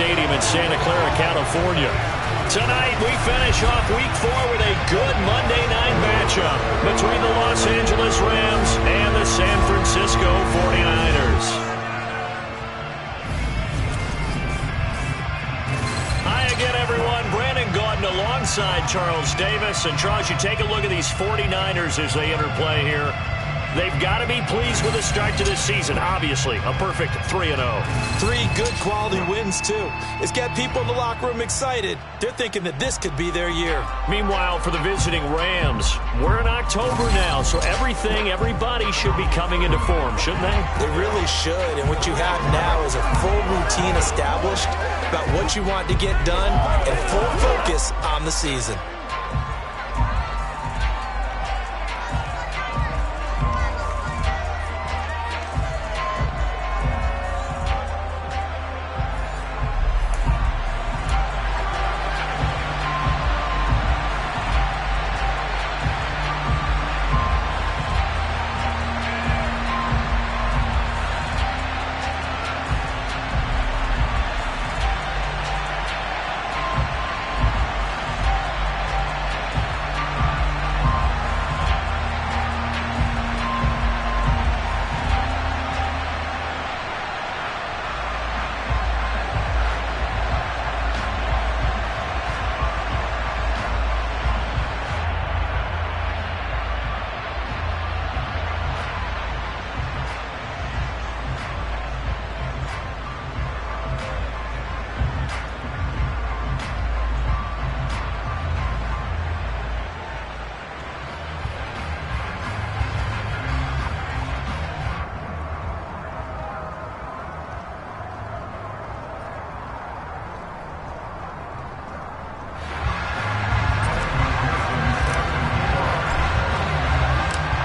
Stadium in Santa Clara, California. Tonight, we finish off Week 4 with a good Monday night matchup between the Los Angeles Rams and the San Francisco 49ers. Hi again, everyone. Brandon Gaudin alongside Charles Davis. And Charles, you take a look at these 49ers as they enter play here. They've got to be pleased with the start to this season. Obviously, a perfect 3-0. 3 good quality wins, too. It's got people in the locker room excited. They're thinking that this could be their year. Meanwhile, for the visiting Rams, we're in October now, so everybody should be coming into form, shouldn't they? They really should, and what you have now is a full routine established about what you want to get done and full focus on the season.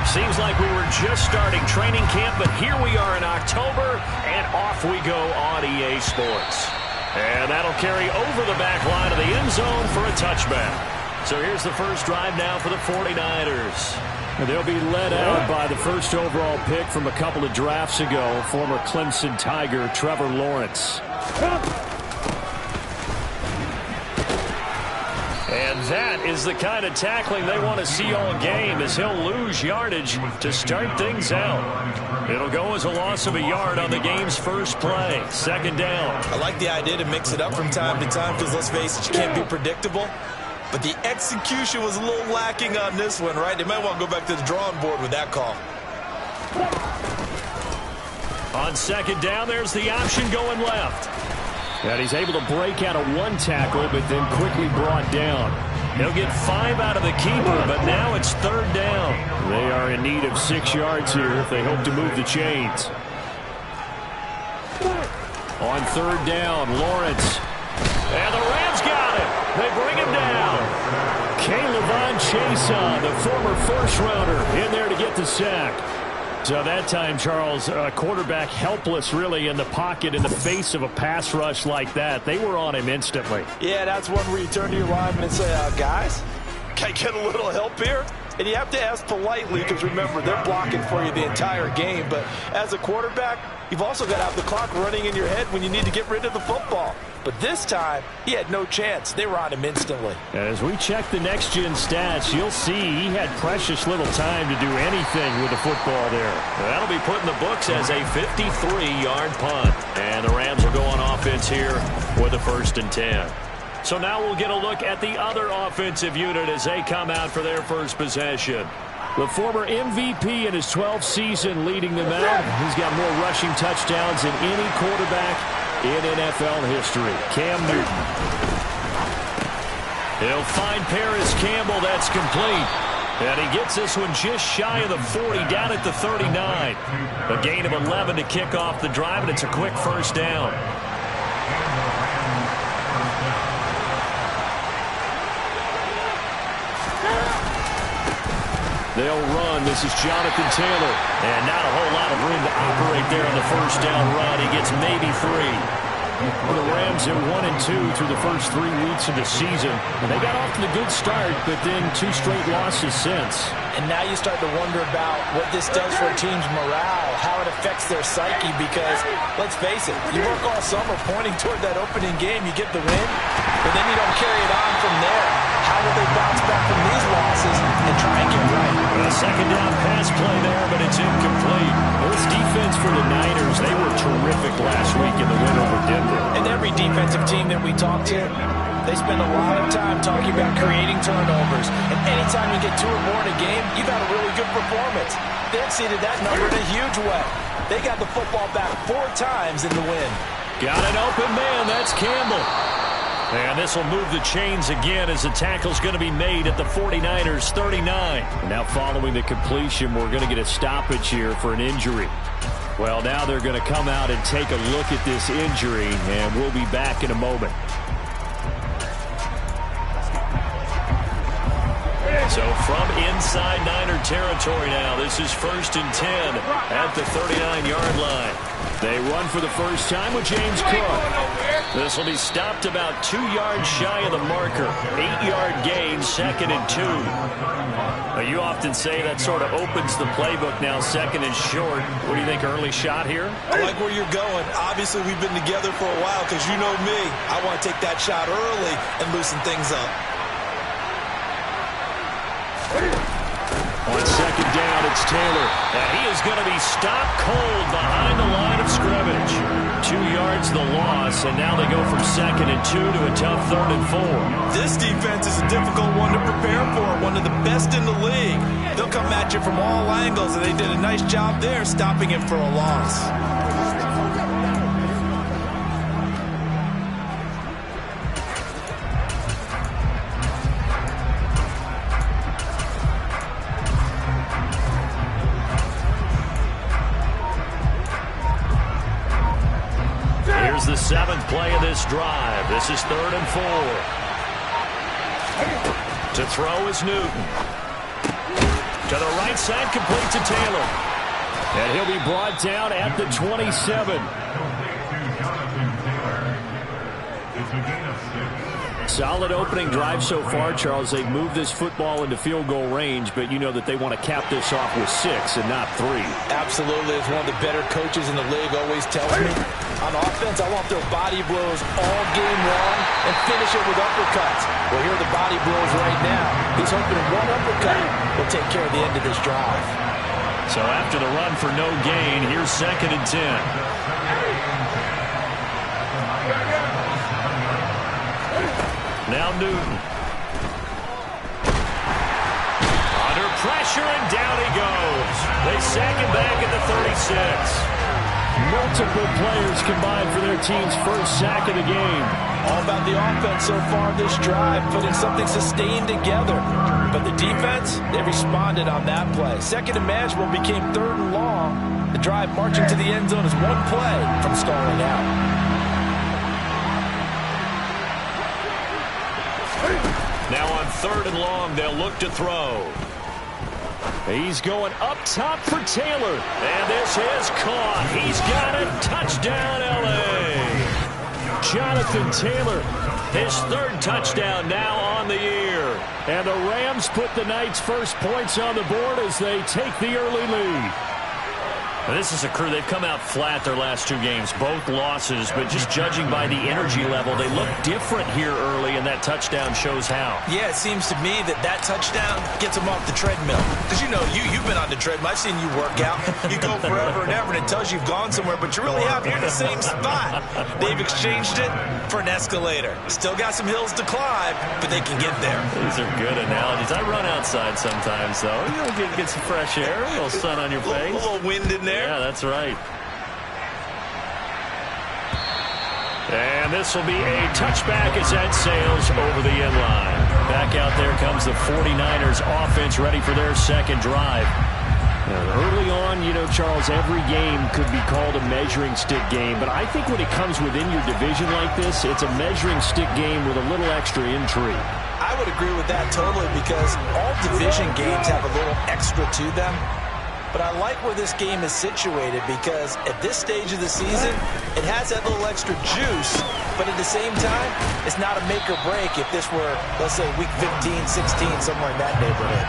Seems like we were just starting training camp, but here we are in October, and off we go on EA Sports. And that'll carry over the back line of the end zone for a touchback. So here's the first drive now for the 49ers. And they'll be led out by the first overall pick from a couple of drafts ago, former Clemson Tiger Trevor Lawrence. And that is the kind of tackling they want to see all game, as he'll lose yardage to start things out. It'll go as a loss of a yard on the game's first play. Second down. I like the idea to mix it up from time to time because, let's face it, you can't be predictable. But the execution was a little lacking on this one, right? They might want to go back to the drawing board with that call. On second down, there's the option going left. And he's able to break out of one tackle, but then quickly brought down. He'll get 5 out of the keeper, but now it's third down. They are in need of 6 yards here if they hope to move the chains. On third down, Lawrence. And the Rams got it. They bring him down. K'Lavon Chaisson, the former first-rounder, in there to get the sack. So that time, Charles, quarterback helpless really in the pocket in the face of a pass rush like that. They were on him instantly. Yeah, that's one where you turn to your lineman and say, guys, can I get a little help here? And you have to ask politely because, remember, they're blocking for you the entire game. But as a quarterback, you've also got to have the clock running in your head when you need to get rid of the football. But this time, he had no chance. They were on him instantly. As we check the next-gen stats, you'll see he had precious little time to do anything with the football there. That'll be put in the books as a 53-yard punt. And the Rams will go on offense here with a 1st and 10. So now we'll get a look at the other offensive unit as they come out for their first possession. The former MVP in his 12th season leading them out. He's got more rushing touchdowns than any quarterback in NFL history. Cam Newton. He'll find Paris Campbell. That's complete. And he gets this one just shy of the 40, down at the 39. A gain of 11 to kick off the drive, and it's a quick first down. They'll run. This is Jonathan Taylor. And not a whole lot of room to operate there on the first down run. He gets maybe 3. Well, the Rams are 1-2 through the first 3 weeks of the season. And they got off to a good start, but then 2 straight losses since. And now you start to wonder about what this does for a team's morale, how it affects their psyche, because, let's face it, you work all summer pointing toward that opening game, you get the win, but then you don't carry it on from there. How will they bounce back from these losses and try and get right? A second down pass play there, but it's incomplete. Well, this defense for the Niners, they were terrific last week in the win over Denver. And every defensive team that we talk to, they spend a lot of time talking about creating turnovers. And anytime you get 2 or more in a game, you've had a really good performance. They exceeded that number in a huge way. They got the football back 4 times in the win. Got an open man. That's Campbell. And this will move the chains again as the tackle's going to be made at the 49ers 39. Now following the completion, we're going to get a stoppage here for an injury. Well, now they're going to come out and take a look at this injury, and we'll be back in a moment. So from inside Niner territory now, this is 1st and 10 at the 39-yard line. They run for the first time with James Cook. This will be stopped about 2 yards shy of the marker. 8-yard gain, 2nd and 2. Now, you often say that sort of opens the playbook now, 2nd and short. What do you think, early shot here? I like where you're going. Obviously, we've been together for a while because you know me. I want to take that shot early and loosen things up. On 2nd down, it's Taylor. And he is going to be stopped cold behind the line of scrimmage. 2 yards the loss, and now they go from 2nd and 2 to a tough 3rd and 4. This defense is a difficult one to prepare for, one of the best in the league. They'll come at you from all angles, and they did a nice job there stopping him for a loss. The 7th play of this drive. This is 3rd and 4. To throw is Newton. To the right side, complete to Taylor. And he'll be brought down at the 27. Solid opening drive so far, Charles. They've moved this football into field goal range, but you know that they want to cap this off with 6 and not 3. Absolutely. As one of the better coaches in the league always tells me, on offense, I want their body blows all game long and finish it with uppercuts. Well, here are the body blows right now. He's hoping one uppercut will take care of the end of this drive. So after the run for no gain, here's 2nd and 10. Now Newton. Under pressure, and down he goes. They sack him back at the 36. Multiple players combined for their team's first sack of the game. All about the offense so far this drive, putting something sustained together. But the defense, they responded on that play. 2nd and manageable became 3rd and long. The drive marching to the end zone is 1 play from stalling out. Now on 3rd and long, they'll look to throw. He's going up top for Taylor. And this is caught. He's got it. Touchdown, L.A. Jonathan Taylor, his 3rd touchdown now on the year. And the Rams put the Knights' first points on the board as they take the early lead. This is a crew, they've come out flat their last 2 games, both losses, but just judging by the energy level, they look different here early, and that touchdown shows how. Yeah, it seems to me that touchdown gets them off the treadmill. Because, you know, you've been on the treadmill. I've seen you work out. You go forever and ever, and it tells you you've gone somewhere, but you really haven't. You're in the same spot. They've exchanged it for an escalator. Still got some hills to climb, but they can get there. These are good analogies. I run outside sometimes, though. You know, get some fresh air, a little sun on your face. A little wind in there. Yeah, that's right. And this will be a touchback as that sails over the end line. Back out there comes the 49ers offense ready for their 2nd drive. Early on, you know, Charles, every game could be called a measuring stick game, but I think when it comes within your division like this, it's a measuring stick game with a little extra intrigue. I would agree with that totally, because all division games have a little extra to them. but I like where this game is situated because at this stage of the season, it has that little extra juice, but at the same time, it's not a make or break if this were, let's say, week 15, 16, somewhere in that neighborhood.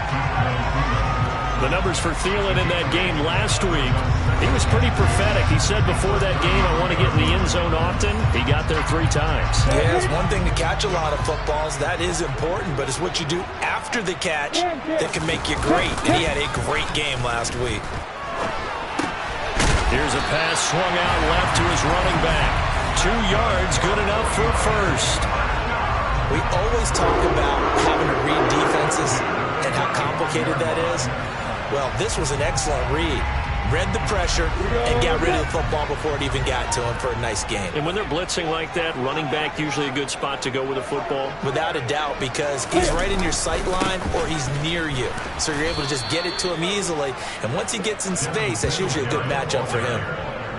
The numbers for Thielen in that game last week, he was pretty prophetic. He said before that game, I want to get in the end zone often. He got there 3 times. Yeah, it's one thing to catch a lot of footballs. That is important, but it's what you do after the catch that can make you great. And he had a great game last week. Here's a pass swung out left to his running back. 2 yards, good enough for first. We always talk about having to read defenses and how complicated that is. Well, this was an excellent read. Read the pressure and got rid of the football before it even got to him for a nice game. And when they're blitzing like that, running back usually a good spot to go with a football? Without a doubt, because he's right in your sight line or he's near you. So you're able to just get it to him easily. And once he gets in space, that's usually a good matchup for him.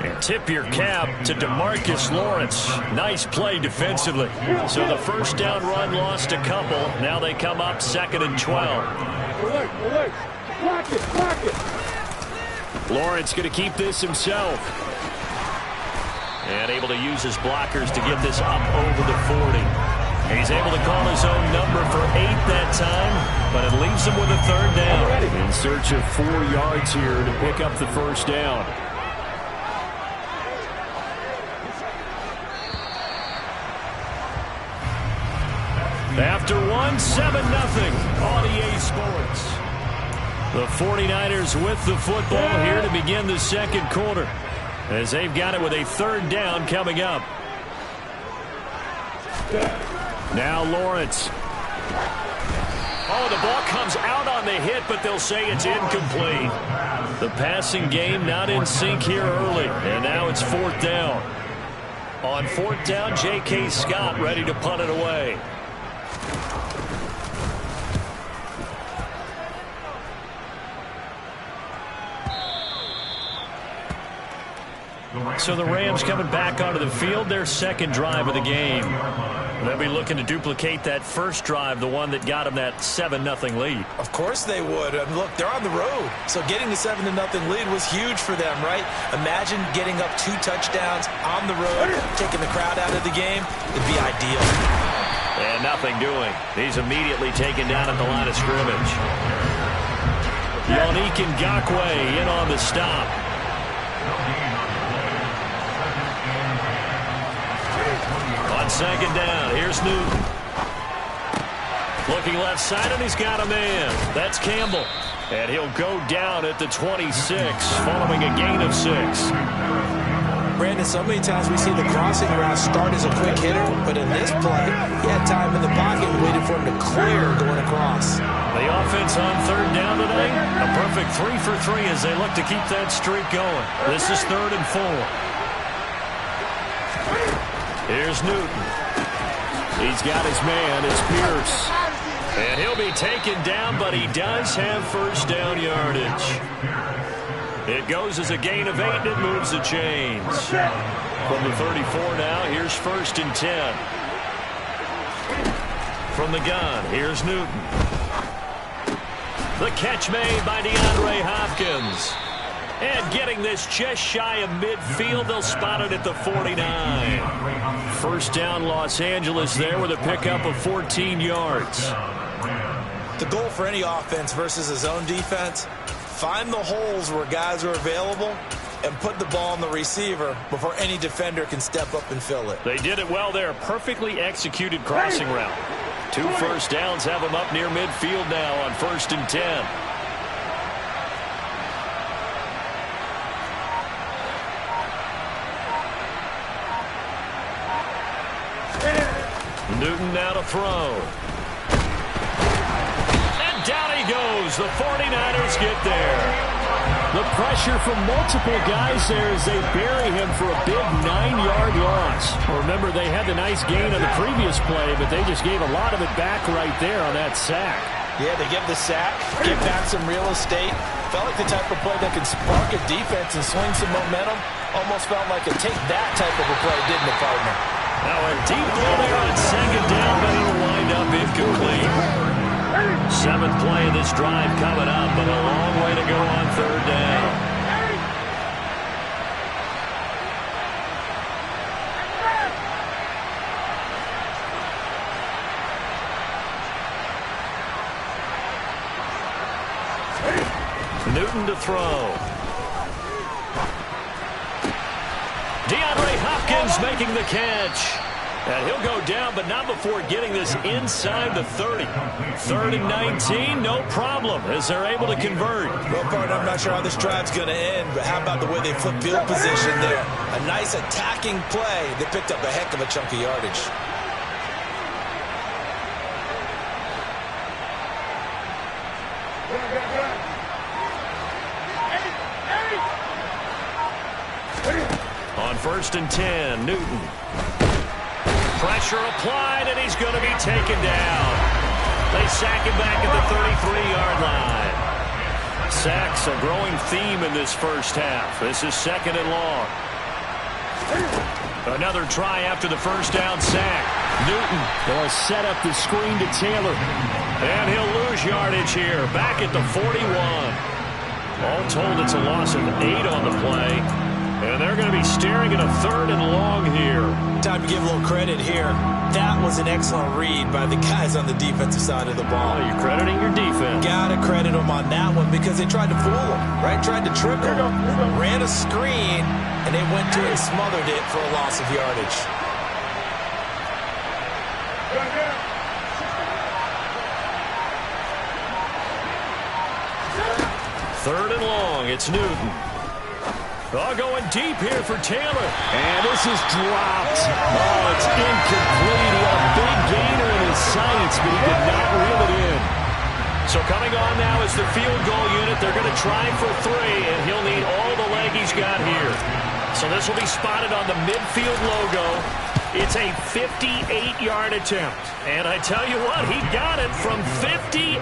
And tip your cap to DeMarcus Lawrence. Nice play defensively. So the first down run lost a couple. Now they come up 2nd and 12. Block it. Lawrence going to keep this himself. And able to use his blockers to get this up over the 40. He's able to call his own number for 8 that time, but it leaves him with a 3rd down. In search of 4 yards here to pick up the first down. After 1, 7-0 on EA Sports. The 49ers with the football here to begin the second quarter, as they've got it with a 3rd down coming up. Now Lawrence. Oh, the ball comes out on the hit, but they'll say it's incomplete. The passing game not in sync here early, and now it's 4th down. On 4th down, J.K. Scott ready to punt it away. So the Rams coming back onto the field, their 2nd drive of the game. They'll be looking to duplicate that first drive, the one that got them that 7-0 lead. Of course they would. And look, they're on the road. So getting the 7-0 lead was huge for them, right? Imagine getting up 2 touchdowns on the road, taking the crowd out of the game. It'd be ideal. And nothing doing. He's immediately taken down at the line of scrimmage. Yannick Ngakoue in on the stop. On 2nd down, here's Newton. Looking left side, and he's got a man. That's Campbell. And he'll go down at the 26, following a gain of 6. Brandon, so many times we see the crossing route start as a quick hitter, but in this play, he had time in the pocket and waited for him to clear going across. The offense on 3rd down tonight, a perfect 3 for 3 as they look to keep that streak going. This is 3rd and 4. Here's Newton. He's got his man. It's Pierce. And he'll be taken down, but he does have first down yardage. It goes as a gain of 8, and it moves the chains. From the 34 now, here's 1st and 10. From the gun, here's Newton. The catch made by DeAndre Hopkins. And getting this just shy of midfield, they'll spot it at the 49. First down, Los Angeles there with a pickup of 14 yards. The goal for any offense versus his own defense, find the holes where guys are available and put the ball on the receiver before any defender can step up and fill it. They did it well there. Perfectly executed crossing route. 2 first downs have them up near midfield now on 1st and 10. Newton now to throw. And down he goes. The 49ers get there. The pressure from multiple guys there as they bury him for a big 9-yard loss. Remember, they had the nice gain on the previous play, but they just gave a lot of it back right there on that sack. Yeah, they give the sack, give back some real estate. Felt like the type of play that can spark a defense and swing some momentum. Almost felt like a take that type of a play, didn't it, partner? Now a deep ball there on 2nd down, but it'll wind up incomplete. Seventh play of this drive coming up, but a long way to go on third down. Newton to throw. DeAndre Hopkins making the catch. And he'll go down, but not before getting this inside the 30. 3rd and 19, no problem, as they're able to convert. Well, partner, I'm not sure how this drive's going to end, but how about the way they flip field position there? A nice attacking play. They picked up a heck of a chunk of yardage. On 1st and 10, Newton. Pressure applied, and he's going to be taken down. They sack him back at the 33-yard line. Sacks a growing theme in this first half. This is 2nd and long. Another try after the first down sack. Newton will set up the screen to Taylor. And he'll lose yardage here, back at the 41. All told, it's a loss of 8 on the play. And they're going to be staring at a 3rd and long here. Time to give a little credit here. That was an excellent read by the guys on the defensive side of the ball. Oh, you're crediting your defense. Gotta credit them on that one because they tried to fool him, right? Tried to trick him. Ran a screen, and they went to it and smothered it for a loss of yardage. Third and long, it's Newton. Oh, going deep here for Taylor. And this is dropped. Oh, it's incomplete. He had a big gainer in his sights, but he did not reel it in. So coming on now is the field goal unit. They're going to try for 3, and he'll need all the leg he's got here. So this will be spotted on the midfield logo. It's a 58-yard attempt. And I tell you what, he got it from 58.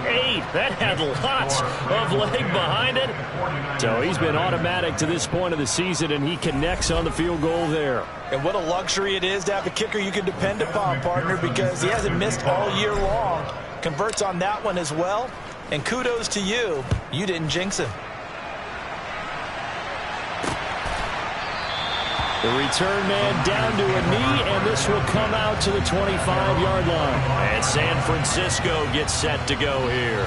That had lots of leg behind it. So he's been automatic to this point of the season, and he connects on the field goal there. And what a luxury it is to have a kicker you can depend upon, partner, because he hasn't missed all year long. Converts on that one as well. And kudos to you. You didn't jinx him. The return man down to a knee, and this will come out to the 25-yard line. And San Francisco gets set to go here.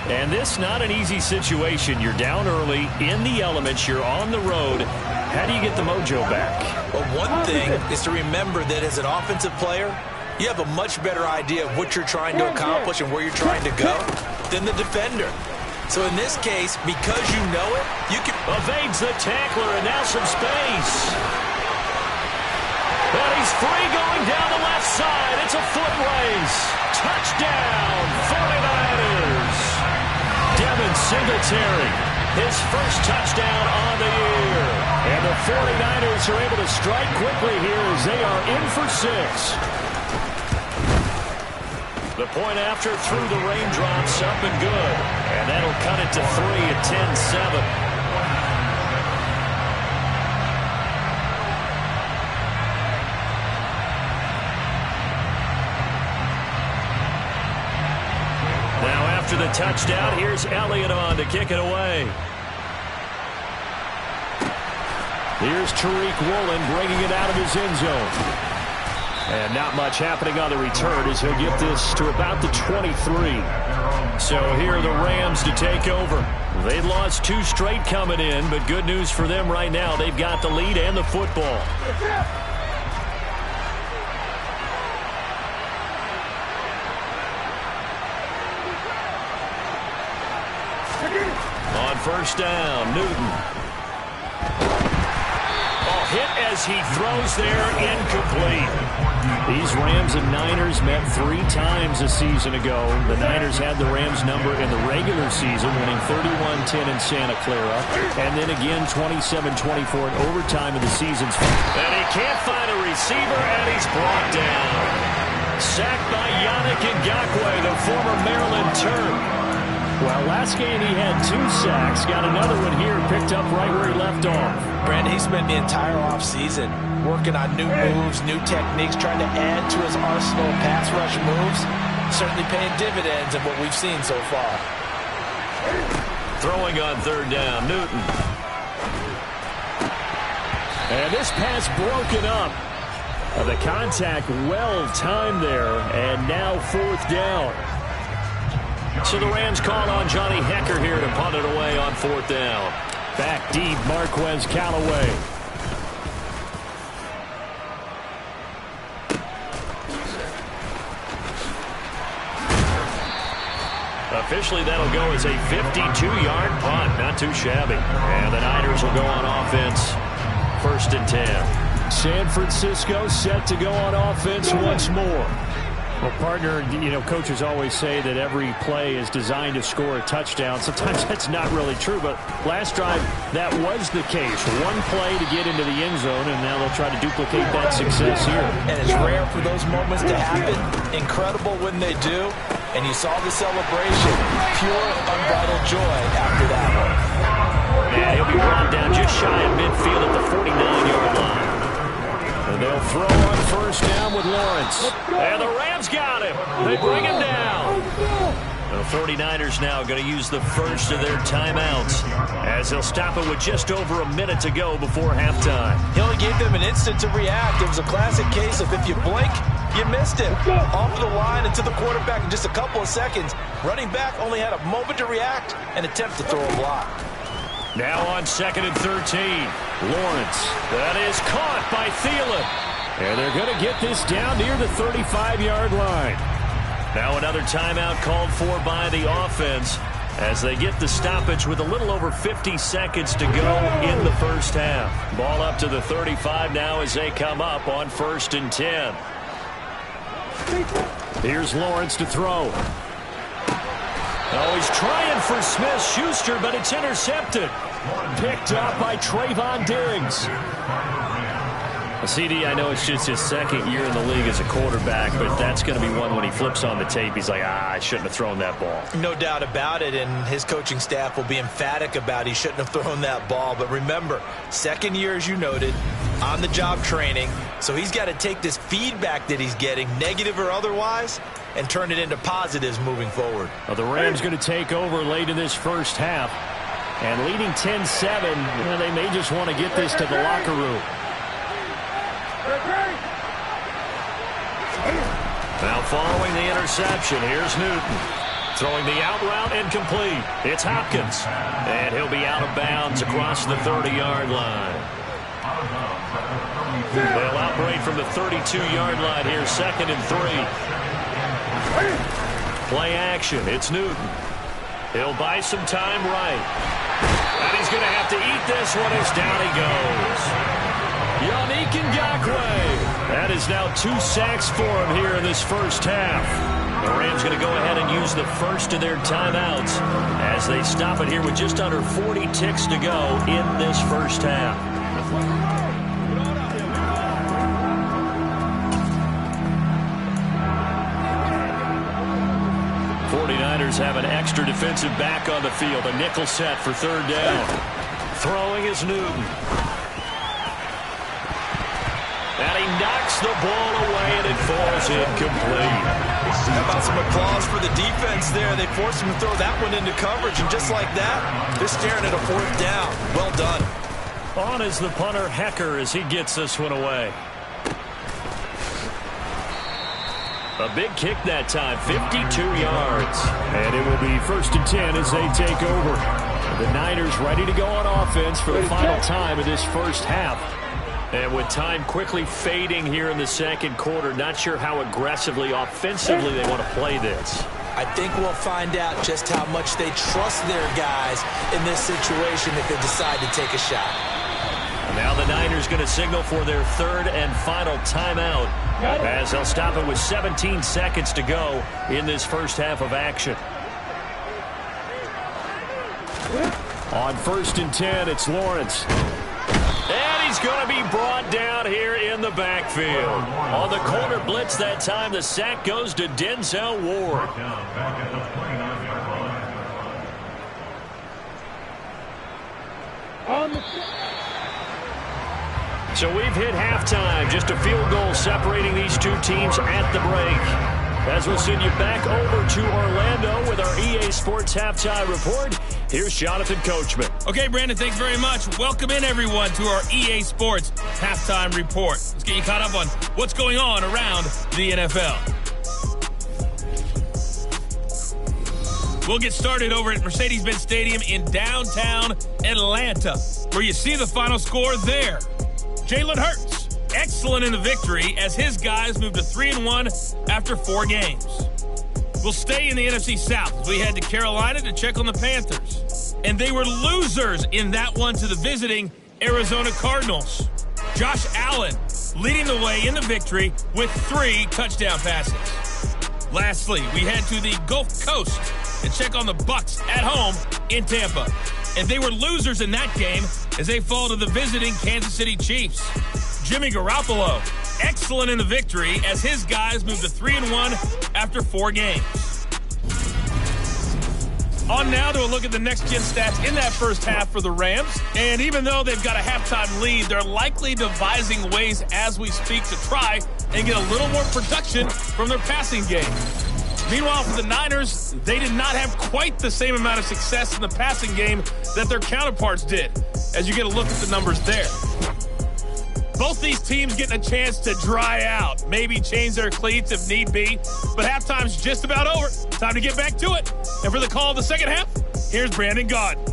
And this not an easy situation. You're down early, in the elements, you're on the road. How do you get the mojo back? Well, one thing is to remember that as an offensive player, you have a much better idea of what you're trying to accomplish and where you're trying to go than the defender. So in this case, because you know it, you can... Evades the tackler, and now some space. And he's free going down the left side. It's a foot race. Touchdown, 49ers. Devin Singletary, his first touchdown on the year. And the 49ers are able to strike quickly here as they are in for 6. The point after through the raindrops, up and good. And that'll cut it to 3 at 10-7. Now after the touchdown, here's Elliott on to kick it away. Here's Tariq Woolen bringing it out of his end zone. And not much happening on the return as he'll get this to about the 23. So here are the Rams to take over. They lost 2 straight coming in, but good news for them right now. They've got the lead and the football. On first down, Newton. Hit as he throws there, incomplete. These Rams and Niners met 3 times a season ago. The Niners had the Rams number in the regular season, winning 31-10 in Santa Clara, and then again 27-24 in overtime in the season's. And he can't find a receiver, and he's brought down. Sacked by Yannick Ngakoue, the former Maryland Terp. Well, last game he had 2 sacks. Got another one here, picked up right where he left off. Brandon, he spent the entire offseason working on new moves, new techniques, trying to add to his arsenal of pass rush moves. certainly paying dividends in what we've seen so far. Throwing on third down, Newton. And this pass broken up. The contact well timed there, and now fourth down. So the Rams call on Johnny Hekker here to punt it away on fourth down. Back deep, Marquez Callaway. Officially, that'll go as a 52-yard punt. Not too shabby. And the Niners will go on offense. 1st and 10. San Francisco set to go on offense once more. Well, partner, you know, coaches always say that every play is designed to score a touchdown. Sometimes that's not really true, but last drive, that was the case. One play to get into the end zone, and now they'll try to duplicate that success here. And it's rare for those moments to happen. Incredible when they do. And you saw the celebration. Pure, unbridled joy after that one. And he'll be brought down just shy of midfield at the 49-yard line. And they'll throw on first down with Lawrence. And the Rams got him. They bring him down. The 49ers now going to use the first of their timeouts as they'll stop it with just over a minute to go before halftime. He only gave them an instant to react. It was a classic case of if you blink, you missed it. Off the line and to the quarterback in just a couple of seconds. Running back only had a moment to react and attempt to throw a block. Now on 2nd and 13. Lawrence. That is caught by Thielen. And they're going to get this down near the 35-yard line. Now another timeout called for by the offense as they get the stoppage with a little over 50 seconds to go in the first half. Ball up to the 35 now as they come up on 1st and 10. Here's Lawrence to throw. Oh, he's trying for Smith-Schuster, but it's intercepted. Picked up by Trayvon Diggs. CD, I know it's just his second year in the league as a quarterback, but that's going to be one when he flips on the tape. He's like, I shouldn't have thrown that ball. No doubt about it, and his coaching staff will be emphatic about he shouldn't have thrown that ball. But remember, second year, as you noted, on-the-job training. So he's got to take this feedback that he's getting, negative or otherwise, and turn it into positives moving forward. Well, the Rams going to take over late in this first half. And leading 10-7, you know, they may just want to get this to the locker room. Now following the interception, here's Newton. Throwing the out route incomplete. It's Hopkins. And he'll be out of bounds across the 30-yard line. They'll outbreak from the 32-yard line here, 2nd and 3. Play action. It's Newton. He'll buy some time right. And he's going to have to eat this one as down he goes. Yannick Ngakoue. That is now 2 sacks for him here in this first half. The Rams going to go ahead and use the first of their timeouts as they stop it here with just under 40 ticks to go in this first half. 49ers have an extra defensive back on the field. A nickel set for third down. Throwing is Newton. And he knocks the ball away, and it falls incomplete. How about some applause for the defense there? They forced him to throw that one into coverage, and just like that, they're staring at a fourth down. Well done. On is the punter, Hekker, as he gets this one away. A big kick that time, 52 yards. And it will be 1st and 10 as they take over. The Niners ready to go on offense for the final time of this first half. And with time quickly fading here in the second quarter, not sure how aggressively, offensively they want to play this. I think we'll find out just how much they trust their guys in this situation if they decide to take a shot. Now the Niners going to signal for their third and final timeout as they'll stop it with 17 seconds to go in this first half of action. On 1st and 10, it's Lawrence. And he's going to be brought down here in the backfield. On the corner blitz that time, the sack goes to Denzel Ward. So we've hit halftime. Just a field goal separating these two teams at the break. As we'll send you back over to Orlando with our EA Sports Halftime Report, here's Jonathan Coachman. Okay, Brandon, thanks very much. Welcome in, everyone, to our EA Sports Halftime Report. Let's get you caught up on what's going on around the NFL. We'll get started over at Mercedes-Benz Stadium in downtown Atlanta, where you see the final score there. Jalen Hurts, excellent in the victory as his guys move to 3-1 after 4 games. We'll stay in the NFC South as we head to Carolina to check on the Panthers. And they were losers in that one to the visiting Arizona Cardinals. Josh Allen leading the way in the victory with 3 touchdown passes. Lastly, we head to the Gulf Coast and check on the Bucs at home in Tampa. And they were losers in that game as they fall to the visiting Kansas City Chiefs. Jimmy Garoppolo, excellent in the victory as his guys move to 3-1 after 4 games. On now to a look at the next-gen stats in that first half for the Rams. And even though they've got a halftime lead, they're likely devising ways as we speak to try and get a little more production from their passing game. Meanwhile, for the Niners, they did not have quite the same amount of success in the passing game that their counterparts did, as you get a look at the numbers there. Both these teams getting a chance to dry out, maybe change their cleats if need be, but halftime's just about over. Time to get back to it. And for the call of the second half, here's Brandon Gaudin.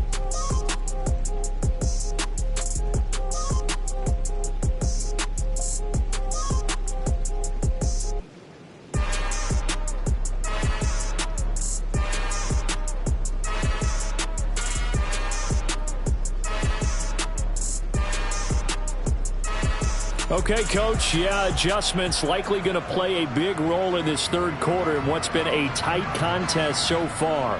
Okay, Coach, adjustments likely going to play a big role in this third quarter in what's been a tight contest so far.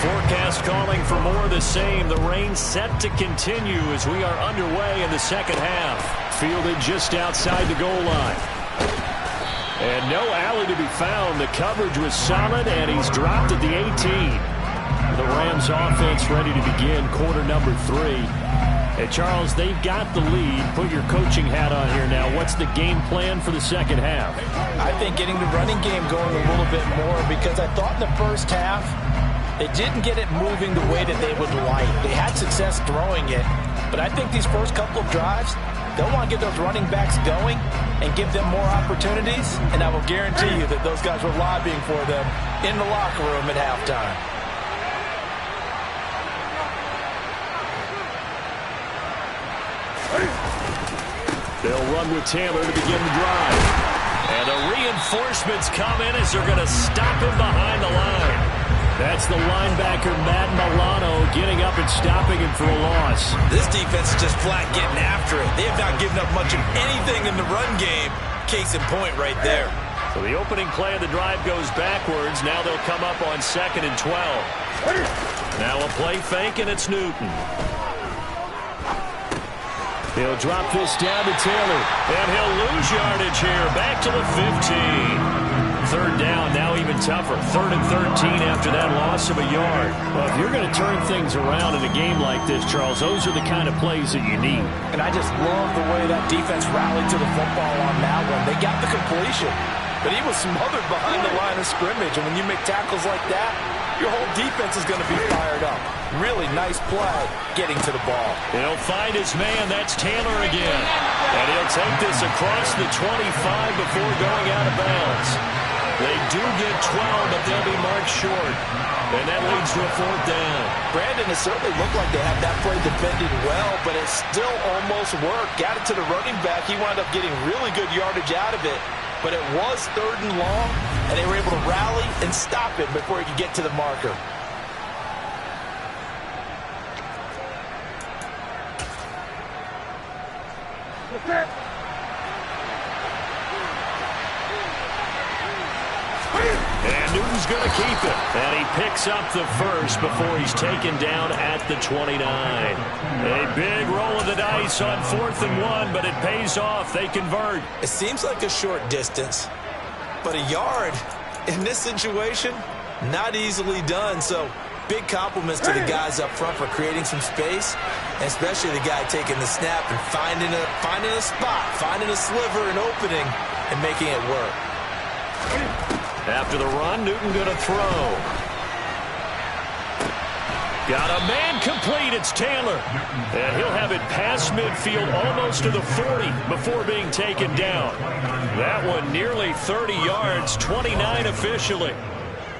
Forecast calling for more of the same. The rain set to continue as we are underway in the second half. Fielded just outside the goal line. And no alley to be found. The coverage was solid, and he's dropped at the 18. The Rams offense ready to begin quarter number 3. Hey, Charles, they've got the lead. Put your coaching hat on here now. What's the game plan for the second half? I think getting the running game going a little bit more, because I thought in the first half they didn't get it moving the way that they would like. They had success throwing it, but I think these first couple of drives, they'll want to get those running backs going and give them more opportunities, and I will guarantee you that those guys were lobbying for them in the locker room at halftime. They'll run with Taylor to begin the drive. And the reinforcements come in as they're going to stop him behind the line. That's the linebacker, Matt Milano, getting up and stopping him for a loss. This defense is just flat getting after it. They have not given up much of anything in the run game. Case in point right there. So the opening play of the drive goes backwards. Now they'll come up on 2nd and 12. Now a play fake, and it's Newton. He'll drop this down to Taylor. And he'll lose yardage here. Back to the 15. Third down, now even tougher. 3rd and 13 after that loss of a yard. Well, if you're going to turn things around in a game like this, Charles, those are the kind of plays that you need. And I just love the way that defense rallied to the football on that one. They got the completion, but he was smothered behind the line of scrimmage. And when you make tackles like that, your whole defense is going to be fired up. Really nice play getting to the ball. He'll find his man. That's Taylor again. And he'll take this across the 25 before going out of bounds. They do get 12, but they'll be marked short. And that leads to a 4th down. Brandon, it certainly looked like they had that play defended well, but it still almost worked. Got it to the running back. He wound up getting really good yardage out of it. But it was 3rd and long, and they were able to rally and stop him before he could get to the marker. And Newton's going to keep it. And he picks up the first before he's taken down at the 29. A big roll of the dice on 4th and 1, but it pays off. They convert. It seems like a short distance, but a yard in this situation, not easily done. So big compliments to the guys up front for creating some space, and especially the guy taking the snap and finding a spot, finding a sliver, an opening and making it work. After the run, Newton going to throw. Got a man complete. It's Taylor. And he'll have it past midfield almost to the 40 before being taken down. That one nearly 30 yards, 29 officially.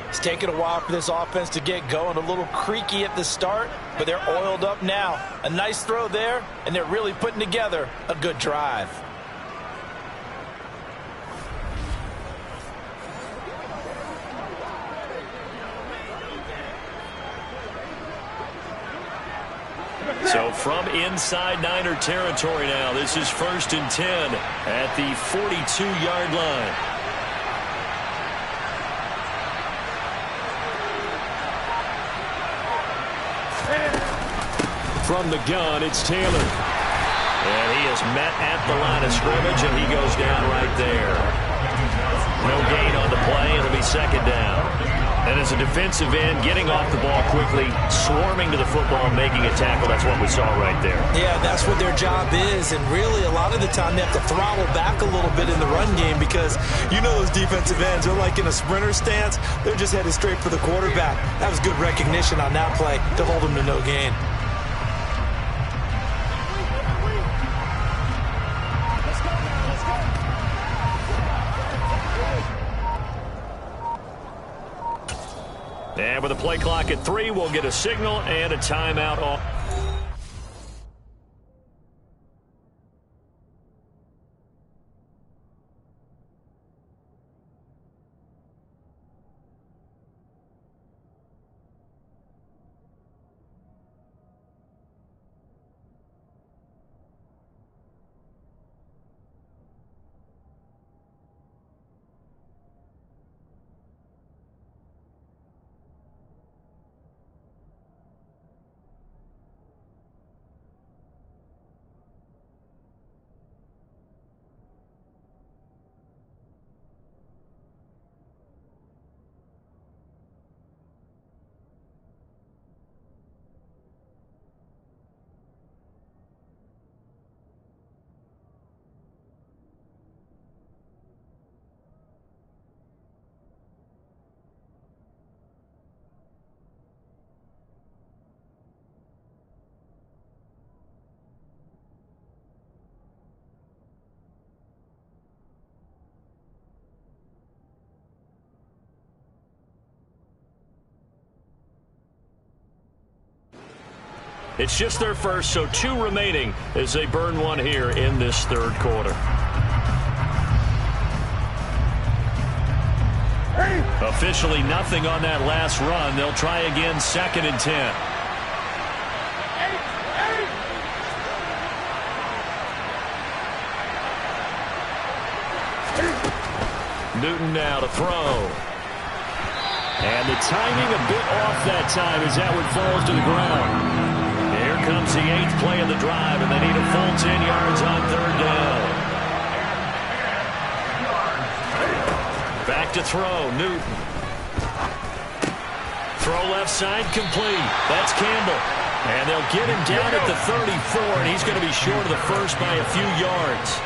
It's taken a while for this offense to get going. A little creaky at the start, but they're oiled up now. A nice throw there, and they're really putting together a good drive. So from inside Niner territory now, this is 1st and 10 at the 42-yard line. From the gun, it's Taylor. And he is met at the line of scrimmage, and he goes down right there. No gain on the play. It'll be 2nd down. And as a defensive end, getting off the ball quickly, swarming to the football, making a tackle, that's what we saw right there. Yeah, that's what their job is. And really, a lot of the time, they have to throttle back a little bit in the run game because you know those defensive ends, they're like in a sprinter stance. They're just headed straight for the quarterback. That was good recognition on that play to hold them to no gain. And with a play clock at 3, we'll get a signal and a timeout off. It's just their first, so 2 remaining as they burn one here in this 3rd quarter. Officially nothing on that last run. They'll try again, 2nd and 10. Newton now to throw. And the timing a bit off that time as that one falls to the ground. Here comes the 8th play of the drive, and they need a full 10 yards on 3rd down. Back to throw, Newton. Throw left side, complete. That's Campbell. And they'll get him down at the 34, and he's going to be short of the first by a few yards.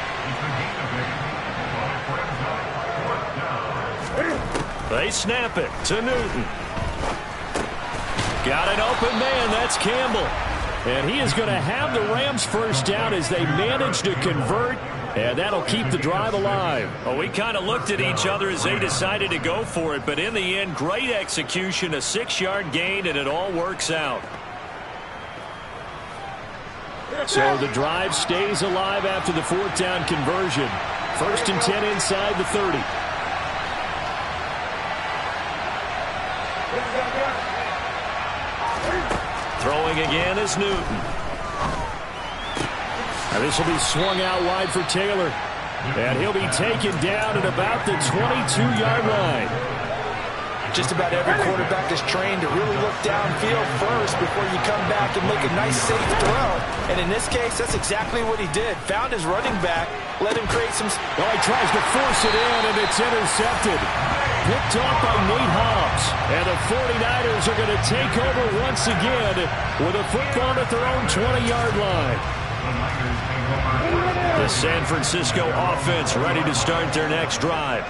They snap it to Newton. Got an open man. That's Campbell. And he is going to have the Rams first down as they manage to convert. And that'll keep the drive alive. Well, we kind of looked at each other as they decided to go for it. But in the end, great execution, a 6-yard gain, and it all works out. So the drive stays alive after the 4th down conversion. 1st and 10 inside the 30. Throwing again is Newton. Now this will be swung out wide for Taylor. And he'll be taken down at about the 22-yard line. Just about every quarterback is trained to really look downfield first before you come back and make a nice, safe throw. And in this case, that's exactly what he did. Found his running back, let him create some... Oh, he tries to force it in, and it's intercepted. Picked off by Nate Hobbs. And the 49ers are going to take over once again with a football at their own 20-yard line. The San Francisco offense ready to start their next drive.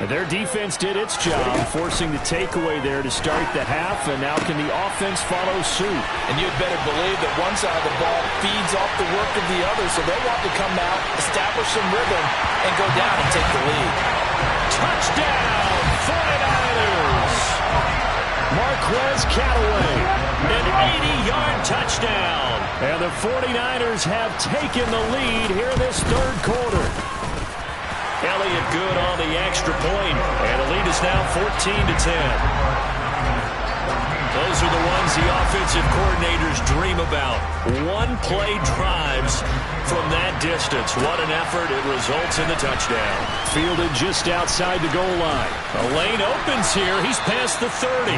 Their defense did its job, forcing the takeaway there to start the half, and now can the offense follow suit? And you'd better believe that one side of the ball feeds off the work of the other, so they'll want to come out, establish some rhythm, and go down and take the lead. Touchdown, 49ers! Marquez Callaway, an 80-yard touchdown. And the 49ers have taken the lead here in this third quarter. Elliott good on the extra point, and the lead is now 14-10. Those are the ones the offensive coordinators dream about. One-play drives from that distance. What an effort. It results in the touchdown. Fielded just outside the goal line. A lane opens here. He's past the 30.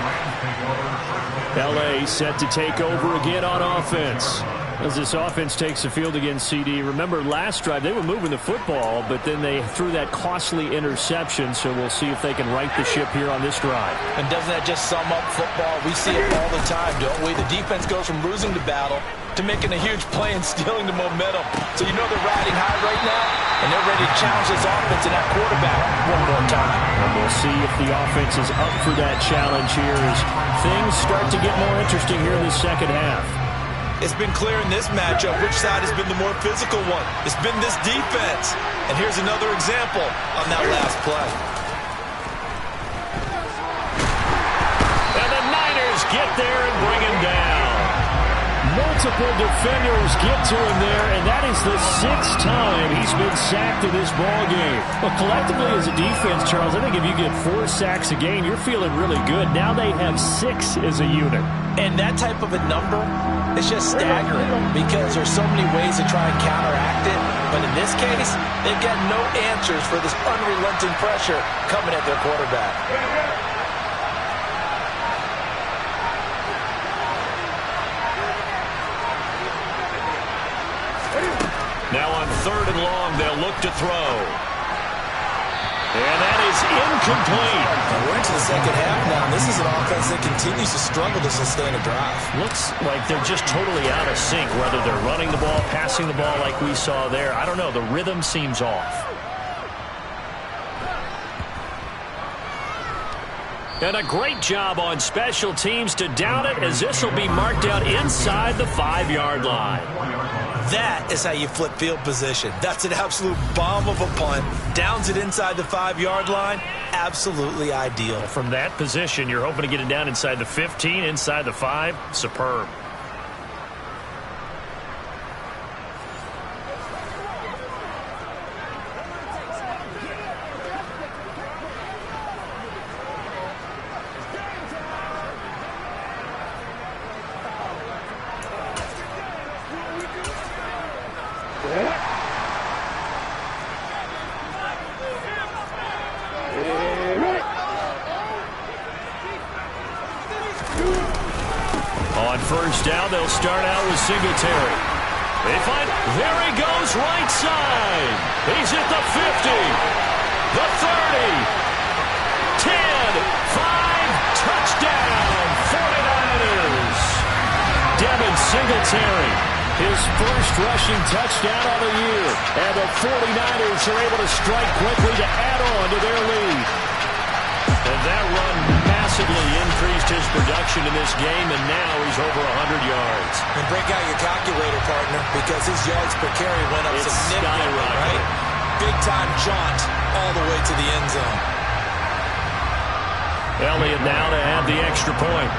L.A. set to take over again on offense. As this offense takes the field against CD, remember last drive they were moving the football, but then they threw that costly interception, so we'll see if they can right the ship here on this drive. And doesn't that just sum up football? We see it all the time, don't we? The defense goes from losing the battle to making a huge play and stealing the momentum. So you know they're riding high right now, and they're ready to challenge this offense and that quarterback one more time. And we'll see if the offense is up for that challenge here as things start to get more interesting here in the second half. It's been clear in this matchup which side has been the more physical one. It's been this defense. And here's another example on that last play. And the Niners get there and bring him down. Multiple defenders get to him there, and that is the 6th time he's been sacked in this ballgame. Well, collectively as a defense, Charles, I think if you get 4 sacks a game, you're feeling really good. Now they have 6 as a unit. And that type of a number is just staggering because there's so many ways to try and counteract it. But in this case, they've got no answers for this unrelenting pressure coming at their quarterback. Now on 3rd and long, they'll look to throw. And that is incomplete. We're into the second half now. This is an offense that continues to struggle to sustain a drive. Looks like they're just totally out of sync, whether they're running the ball, passing the ball like we saw there. I don't know. The rhythm seems off. And a great job on special teams to down it, as this will be marked out inside the 5-yard line. That is how you flip field position. That's an absolute bomb of a punt. Downs it inside the 5-yard line. Absolutely ideal. From that position, you're hoping to get it down inside the 15, inside the 5. Superb. On 1st down, they'll start out with Singletary. They find, there he goes, right side. He's at the 50, the 30, 10, 5, touchdown, 49ers. Devin Singletary, his first rushing touchdown of the year. And the 49ers are able to strike quickly to add on to their lead. And that run massively increased his production in this game, and now he's over 100 yards. And break out your calculator, partner, because his yards per carry went up significantly, right? Big-time jaunt all the way to the end zone. Elliott now to add the extra point.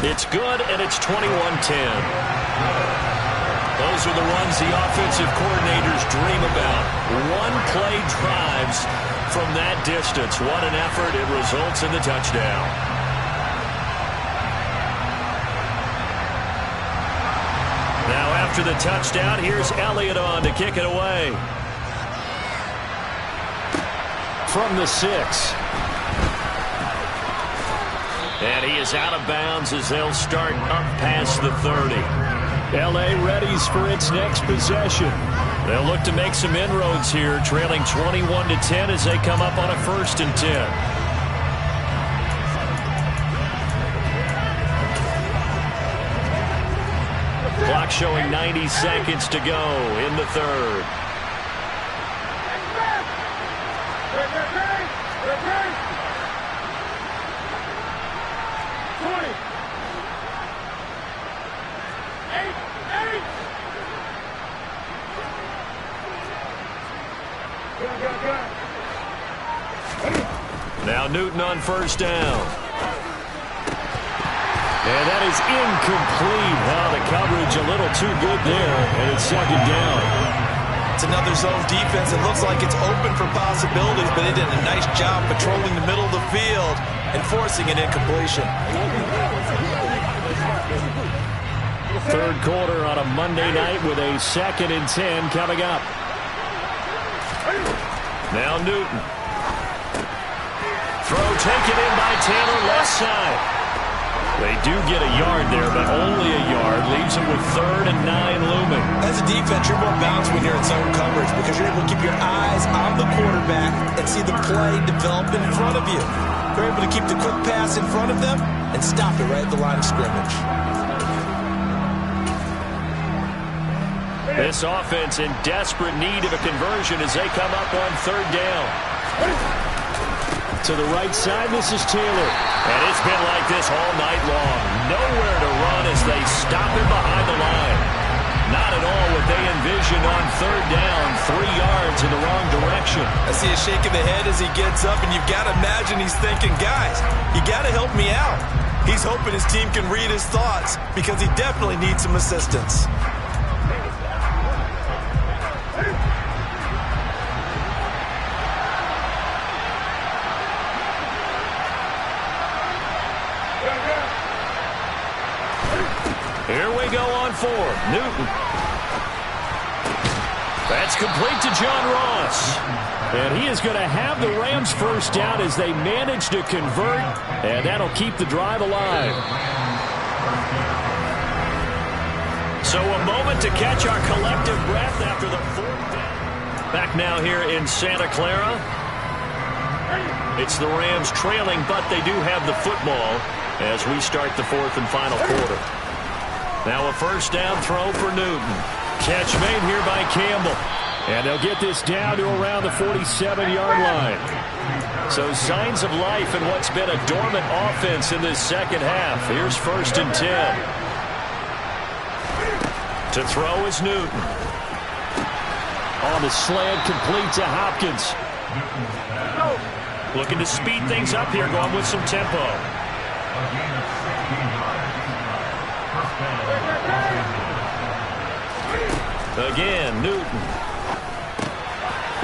It's good, and it's 21-10. Those are the ones the offensive coordinators dream about. One-play drives from that distance. What an effort. It results in the touchdown. Now after the touchdown, here's Elliott on to kick it away. From the 6. And he is out of bounds as they'll start up past the 30. L.A. readies for its next possession. They'll look to make some inroads here, trailing 21-10 as they come up on a 1st and 10. clock showing 90 seconds to go in the third. Now Newton on first down. And that is incomplete. Wow, the coverage a little too good there, and it's second down. It's another zone defense. It looks like it's open for possibilities, but they did a nice job patrolling the middle of the field and forcing an incompletion. Third quarter on a Monday night with a 2nd and 10 coming up. Now Newton. Throw taken in by Taylor, left side. They do get a yard there, but only a yard. Leaves them with 3rd and 9 looming. As a defense, you're more balanced when you're in zone coverage because you're able to keep your eyes on the quarterback and see the play develop in front of you. You're able to keep the quick pass in front of them and stop it right at the line of scrimmage. This offense in desperate need of a conversion as they come up on 3rd down. To the right side, this is Taylor. And it's been like this all night long. Nowhere to run as they stop him behind the line. Not at all what they envisioned on 3rd down, 3 yards in the wrong direction. I see a shake of the head as he gets up, and you've got to imagine he's thinking, guys, you got to help me out. He's hoping his team can read his thoughts because he definitely needs some assistance. Here we go on 4. Newton. That's complete to John Ross. And he is going to have the Rams first down as they manage to convert, and that'll keep the drive alive. So a moment to catch our collective breath after the 4th down. Back now here in Santa Clara. It's the Rams trailing, but they do have the football as we start the 4th and final quarter. Now a first down throw for Newton. Catch made here by Campbell. And they'll get this down to around the 47-yard line. So signs of life in what's been a dormant offense in this second half. Here's 1st and 10. To throw is Newton. On the slant, complete to Hopkins. Looking to speed things up here, going with some tempo. Again, Newton.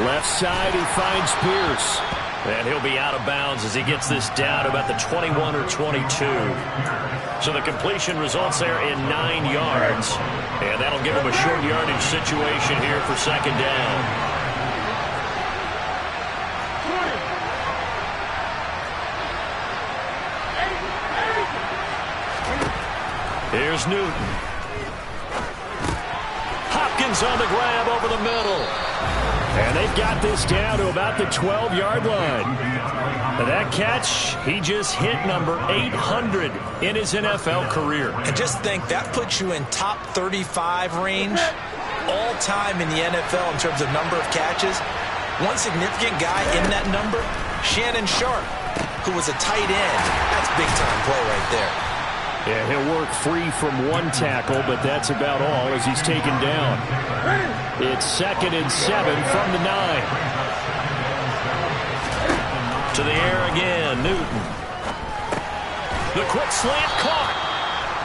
Left side, he finds Pierce. And he'll be out of bounds as he gets this down about the 21 or 22. So the completion results there in 9 yards. And that'll give him a short yardage situation here for 2nd down. Here's Newton. Hopkins on the grab over the middle. And they've got this down to about the 12-yard line. And that catch, he just hit number 800 in his NFL career. And just think, that puts you in top 35 range all time in the NFL in terms of number of catches. One significant guy in that number, Shannon Sharpe, who was a tight end. That's big-time play right there. Yeah, he'll work free from one tackle, but that's about all as he's taken down. It's 2nd and 7 from the 9. To the air again, Newton. The quick slant caught.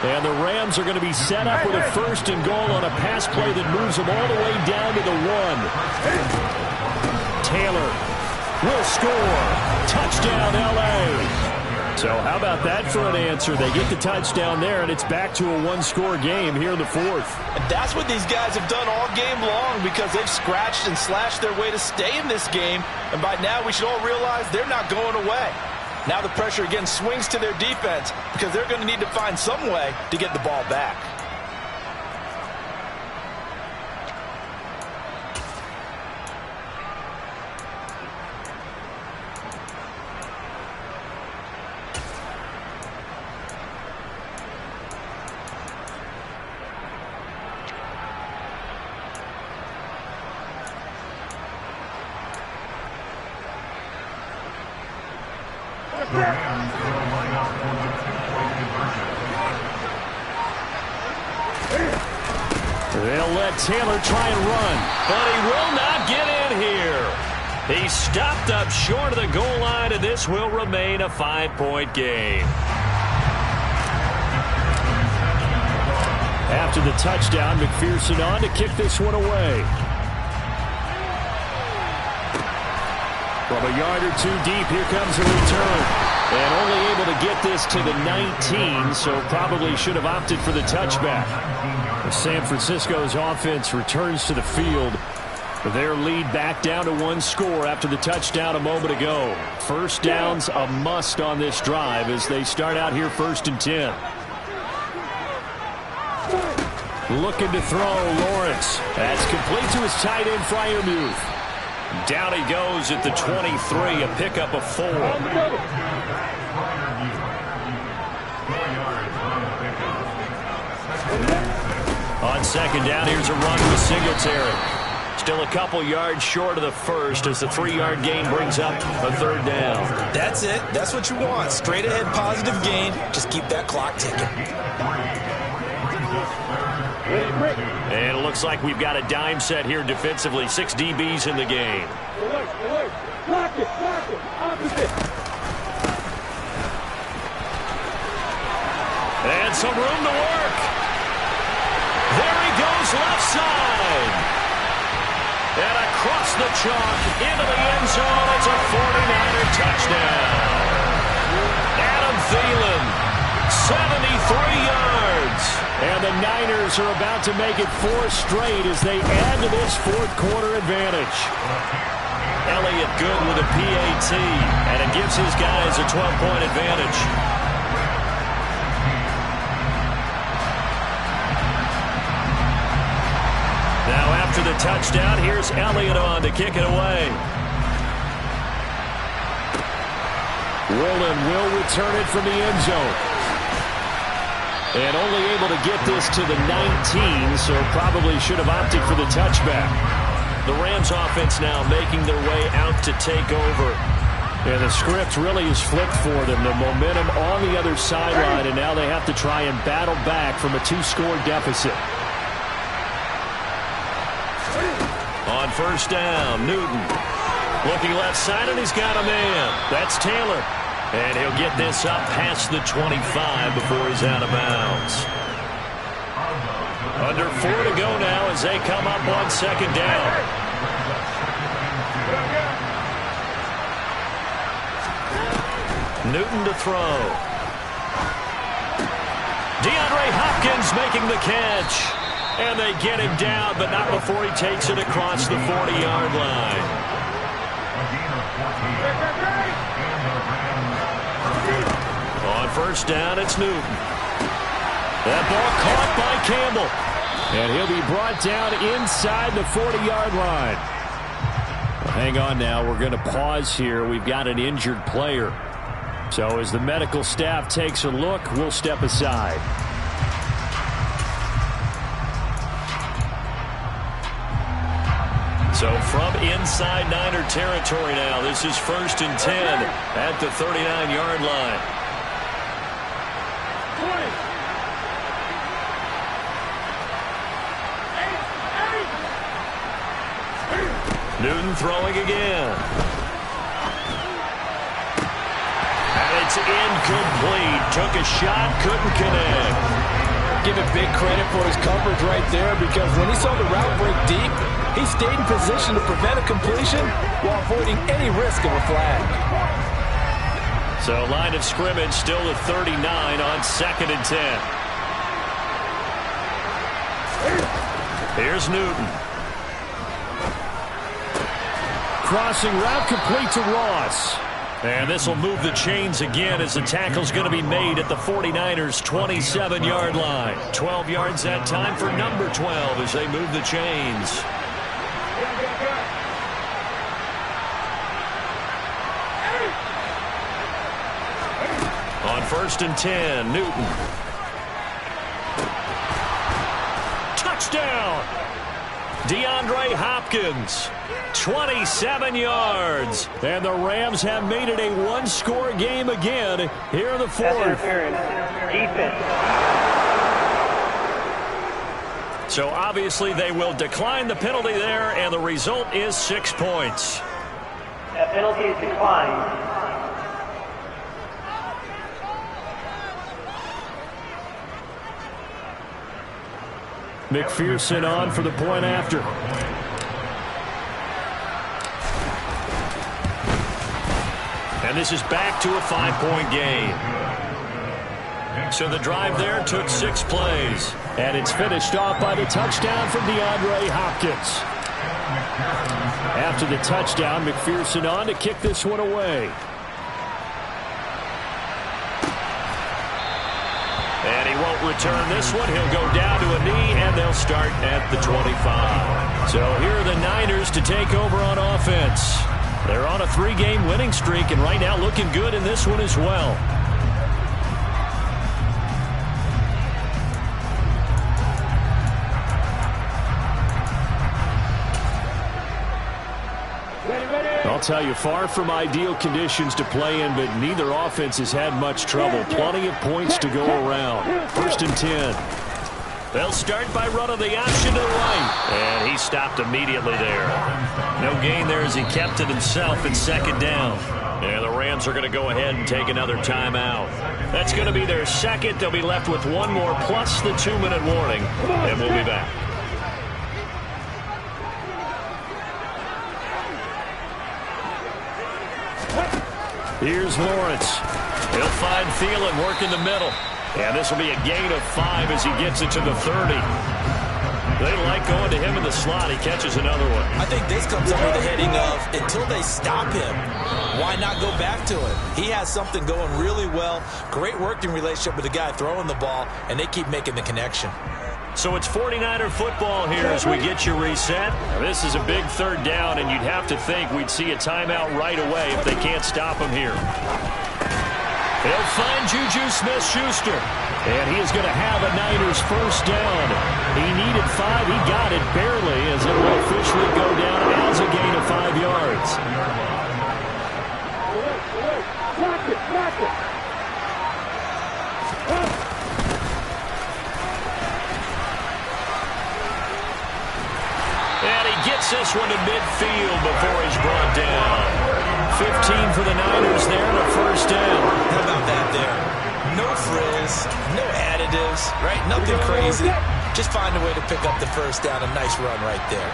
And the Rams are going to be set up with a 1st and goal on a pass play that moves them all the way down to the 1. Taylor will score. Touchdown, L.A. So how about that for an answer? They get the touchdown there, and it's back to a 1-score game here in the 4th. And that's what these guys have done all game long because they've scratched and slashed their way to stay in this game. And by now, we should all realize they're not going away. Now the pressure again swings to their defense because they're going to need to find some way to get the ball back. They'll let Taylor try and run. But he will not get in here. He stopped up short of the goal line, and this will remain a 5-point game. After the touchdown, McPherson on to kick this one away. From a yard or two deep, here comes a return. And only able to get this to the 19, so probably should have opted for the touchback. San Francisco's offense returns to the field. Their lead back down to 1 score after the touchdown a moment ago. First down's a must on this drive as they start out here 1st and 10. Looking to throw, Lawrence. That's complete to his tight end, Freiermuth. Down he goes at the 23, a pickup of 4. On second down, here's a run with Singletary. Still a couple yards short of the first as the 3-yard gain brings up a 3rd down. That's it. That's what you want. Straight ahead positive gain. Just keep that clock ticking. And it looks like we've got a dime set here defensively. 6 DBs in the game. Block it. Opposite. And some room to work. There he goes left side. And across the chalk into the end zone. It's a 49er touchdown. Adam Thielen, 73 yards. And the Niners are about to make it 4 straight as they add to this 4th quarter advantage. Elliott good with a PAT, and it gives his guys a 12-point advantage. Now after the touchdown, here's Elliott on to kick it away. Woolen will return it from the end zone. And only able to get this to the 19, so probably should have opted for the touchback. The Rams offense now making their way out to take over. And the script really is flipped for them. The momentum on the other sideline, and now they have to try and battle back from a 2-score deficit. On first down, Newton. Looking left side, and he's got a man. That's Taylor. And he'll get this up past the 25 before he's out of bounds. Under 4 to go now as they come up on second down. Newton to throw. DeAndre Hopkins making the catch. And they get him down, but not before he takes it across the 40-yard line. On first down, it's Newton. That ball caught by Campbell. And he'll be brought down inside the 40-yard line. Well, hang on now. We're going to pause here. We've got an injured player. So as the medical staff takes a look, we'll step aside. So from inside Niner territory now, this is 1st and 10 at the 39-yard line. Newton throwing again. And it's incomplete. Took a shot, couldn't connect. Give it big credit for his coverage right there, because when he saw the route break deep, he stayed in position to prevent a completion while avoiding any risk of a flag. So line of scrimmage still at 39 on 2nd and 10. Here's Newton. Crossing route complete to Ross. And this will move the chains again as the tackle's going to be made at the 49ers' 27-yard line. 12 yards that time for number 12 as they move the chains. On 1st and 10, Newton. Touchdown! DeAndre Hopkins, 27 yards. And the Rams have made it a one-score game again here in the fourth. Defense. So obviously they will decline the penalty there, and the result is 6 points. That penalty is declined. McPherson on for the point after. And this is back to a 5-point game. So the drive there took 6 plays. And it's finished off by the touchdown from DeAndre Hopkins. After the touchdown, McPherson on to kick this one away. And he won't return this one. He'll go down to a knee, and they'll start at the 25. So here are the Niners to take over on offense. They're on a 3-game winning streak, and right now looking good in this one as well. I'll tell you, far from ideal conditions to play in, but neither offense has had much trouble. Plenty of points to go around. 1st and 10. They'll start by running the option to the right. And he stopped immediately there. No gain there as he kept it himself in 2nd down. And the Rams are going to go ahead and take another timeout. That's going to be their 2nd. They'll be left with 1 more plus the 2-minute warning. And we'll be back. Here's Lawrence. He'll find Thielen working the middle. And this will be a gain of 5 as he gets it to the 30. They like going to him in the slot. He catches another one. I think this comes under the heading of until they stop him, why not go back to him? He has something going really well. Great working relationship with the guy throwing the ball, and they keep making the connection. So it's 49er football here as we get you reset. This is a big 3rd down, and you'd have to think we'd see a timeout right away if they can't stop him here. He'll find Juju Smith-Schuster. And he is going to have a Niners 1st down. He needed 5. He got it barely as it will officially go down as a gain of 5 yards. Block it. And he gets this one to midfield before he's brought down. 15 for the Niners there and a 1st down. How about that there? No frills, no additives, right? Nothing crazy. Just find a way to pick up the 1st down. A nice run right there.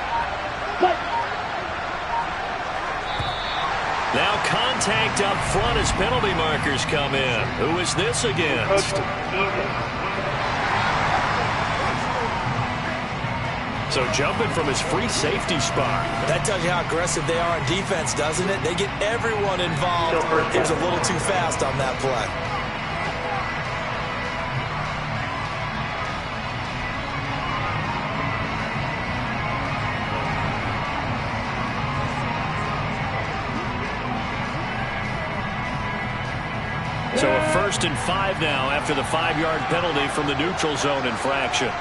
Now contact up front as penalty markers come in. Who is this against? So jumping from his free safety spot. That tells you how aggressive they are on defense, doesn't it? They get everyone involved. He was a little too fast on that play. So a 1st and 5 now after the 5-yard penalty from the neutral zone infraction.